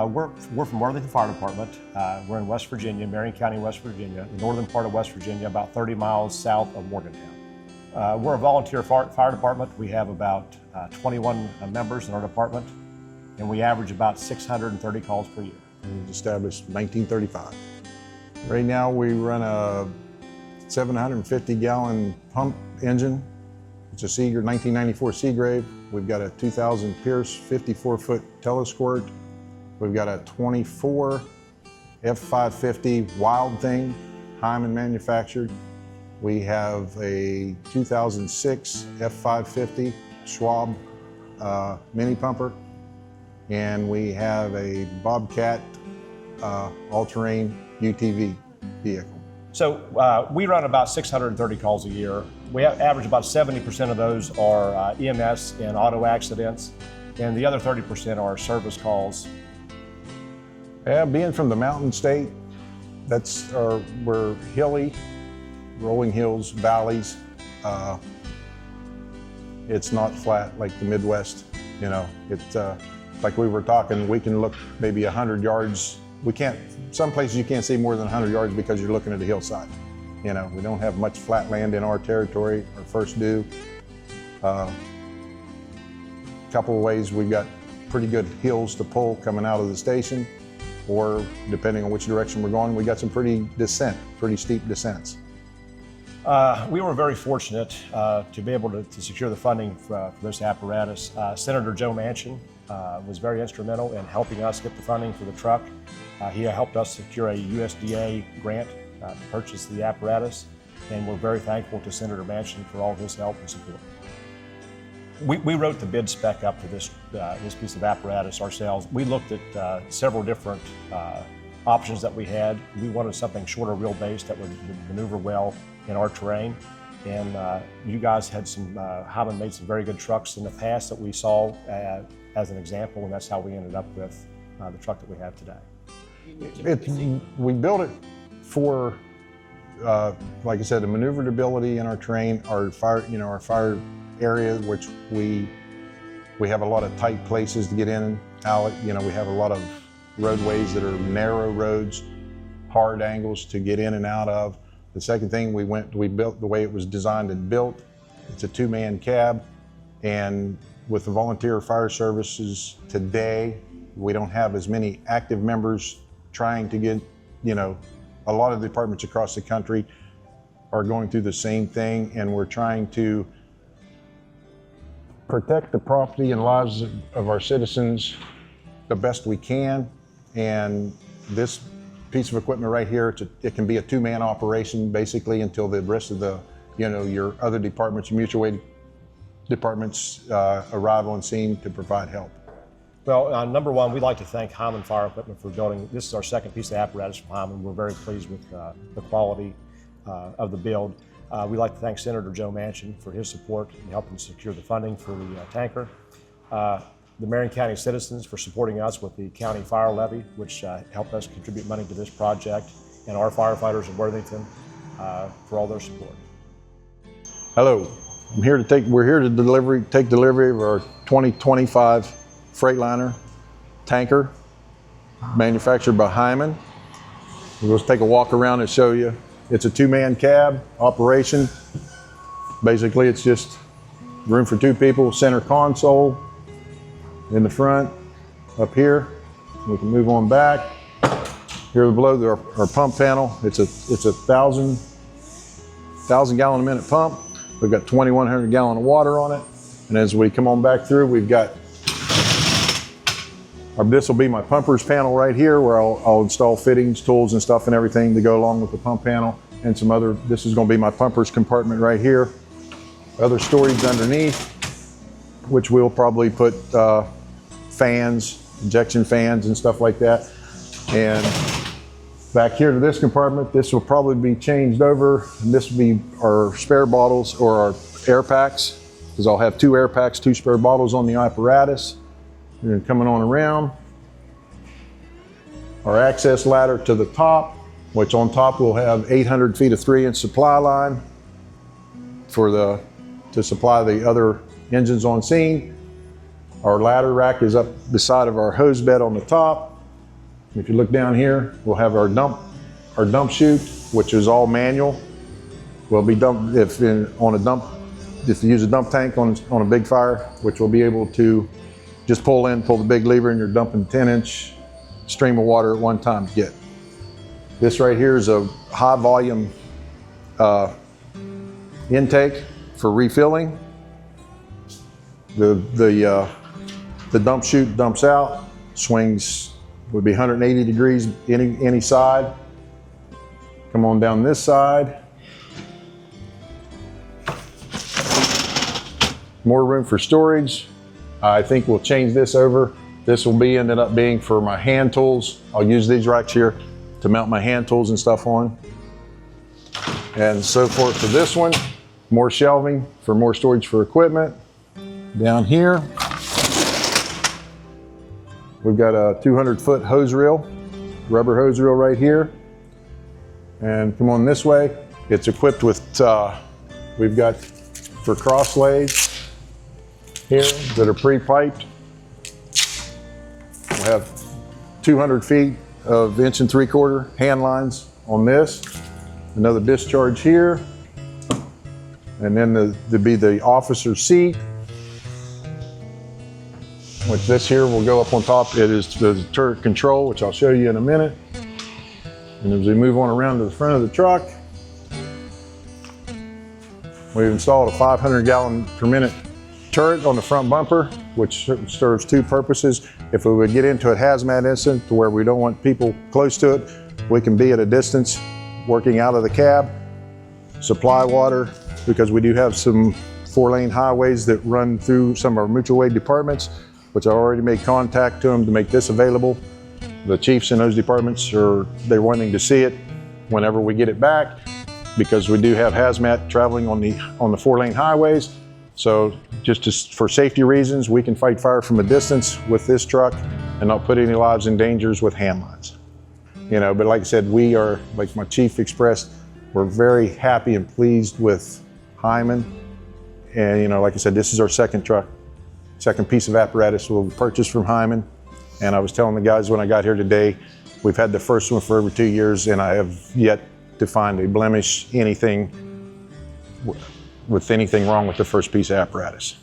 We're from Worthington Fire Department. We're in West Virginia, Marion County, West Virginia, the northern part of West Virginia, about 30 miles south of Morgantown. We're a volunteer fire department. We have about 21 members in our department, and we average about 630 calls per year. It was established in 1935. Right now we run a 750-gallon pump engine. It's a Seager 1994 Seagrave. We've got a 2000 Pierce 54-foot telesquirt. We've got a 24 F550 Wildthing, Heiman manufactured. We have a 2006 F550 Schwab mini pumper, and we have a Bobcat all-terrain UTV vehicle. So we run about 630 calls a year. We average about 70% of those are EMS and auto accidents, and the other 30% are service calls. Yeah, being from the mountain state, we're hilly, rolling hills, valleys. It's not flat like the Midwest, you know. It's like we were talking, we can look maybe 100 yards. Some places you can't see more than 100 yards because you're looking at the hillside. You know, we don't have much flat land in our territory, our first due. Couple of ways, we've got pretty good hills to pull coming out of the station, or depending on which direction we're going, we got some pretty steep descents. We were very fortunate to be able to secure the funding for this apparatus. Senator Joe Manchin was very instrumental in helping us get the funding for the truck. He helped us secure a USDA grant to purchase the apparatus, and we're very thankful to Senator Manchin for all of his help and support. We wrote the bid spec up for this piece of apparatus ourselves. We looked at several different options that we had. We wanted something shorter wheelbase that would maneuver well in our terrain. And you guys had Heiman made some very good trucks in the past that we saw as an example, and that's how we ended up with the truck that we have today. We built it for, like I said, the maneuverability in our terrain, our fire area, which we have a lot of tight places to get in and out. You know, we have a lot of roadways that are narrow roads, hard angles to get in and out of. The second thing we built the way it was designed and built. It's a two-man cab, and with the volunteer fire services today, we don't have as many active members trying to get, you know, a lot of the departments across the country are going through the same thing, and we're trying to protect the property and lives of our citizens the best we can. And this piece of equipment right here, it can be a two-man operation basically until the rest of the, you know, your other departments, your mutual aid departments arrive on scene to provide help. Well, number one, we'd like to thank Heiman Fire Equipment for building. This is our second piece of apparatus from Heiman. We're very pleased with the quality of the build. We'd like to thank Senator Joe Manchin for his support in helping secure the funding for the tanker. The Marion County citizens for supporting us with the county fire levy, which helped us contribute money to this project, and our firefighters in Worthington for all their support. Hello, we're here to take delivery of our 2025 Freightliner tanker, manufactured by Heiman. We'll just take a walk around and show you. It's a two-man cab operation. Basically, it's just room for two people, center console in the front, up here. We can move on back. Here below our pump panel. It's a 1,000 gallon a minute pump. We've got 2,100 gallon of water on it. And as we come on back through, we've got this will be my pumper's panel right here, where I'll install fittings, tools, and stuff and everything to go along with the pump panel. And this is going to be my pumper's compartment right here. Other storage underneath, which we'll probably put fans, injection fans and stuff like that. And back here to this compartment, this will probably be changed over. And this will be our spare bottles or our air packs, because I'll have two air packs, two spare bottles on the apparatus. And then coming on around, our access ladder to the top, which on top we'll have 800 feet of 3-inch supply line to supply the other engines on scene. Our ladder rack is up the side of our hose bed on the top. If you look down here, we'll have our dump chute, which is all manual. Will be dumped if you use a dump tank on a big fire, which will be able to just pull the big lever, and you're dumping 10-inch stream of water at one time to get. This right here is a high volume intake for refilling. The dump chute dumps out, swings would be 180 degrees any side. Come on down this side. More room for storage. I think we'll change this over. This will ended up being for my hand tools. I'll use these racks here to mount my hand tools and stuff on. And so forth for this one. More shelving for more storage for equipment. Down here, we've got a 200-foot hose reel, rubber hose reel right here. And come on this way. It's equipped with, we've got for cross lays here that are pre-piped. We'll have 200 feet of 1 3/4 hand lines on this. Another discharge here. And then there'd be the officer's seat, which this here will go up on top. It is the turret control, which I'll show you in a minute. And as we move on around to the front of the truck, we've installed a 500-gallon per minute turret on the front bumper, which serves two purposes. If we would get into a hazmat incident to where we don't want people close to it, we can be at a distance working out of the cab, supply water, because we do have some 4-lane highways that run through some of our mutual aid departments, which I already made contact to them to make this available. The chiefs in those departments they're wanting to see it whenever we get it back, because we do have hazmat traveling on the 4-lane highways. So just for safety reasons, we can fight fire from a distance with this truck and not put any lives in danger with hand lines. You know, but like I said, we are, like my chief expressed, we're very happy and pleased with Heiman. And you know, like I said, this is our second piece of apparatus we'll purchase from Heiman. And I was telling the guys when I got here today, we've had the first one for over 2 years, and I have yet to find a blemish, with anything wrong with the first piece of apparatus.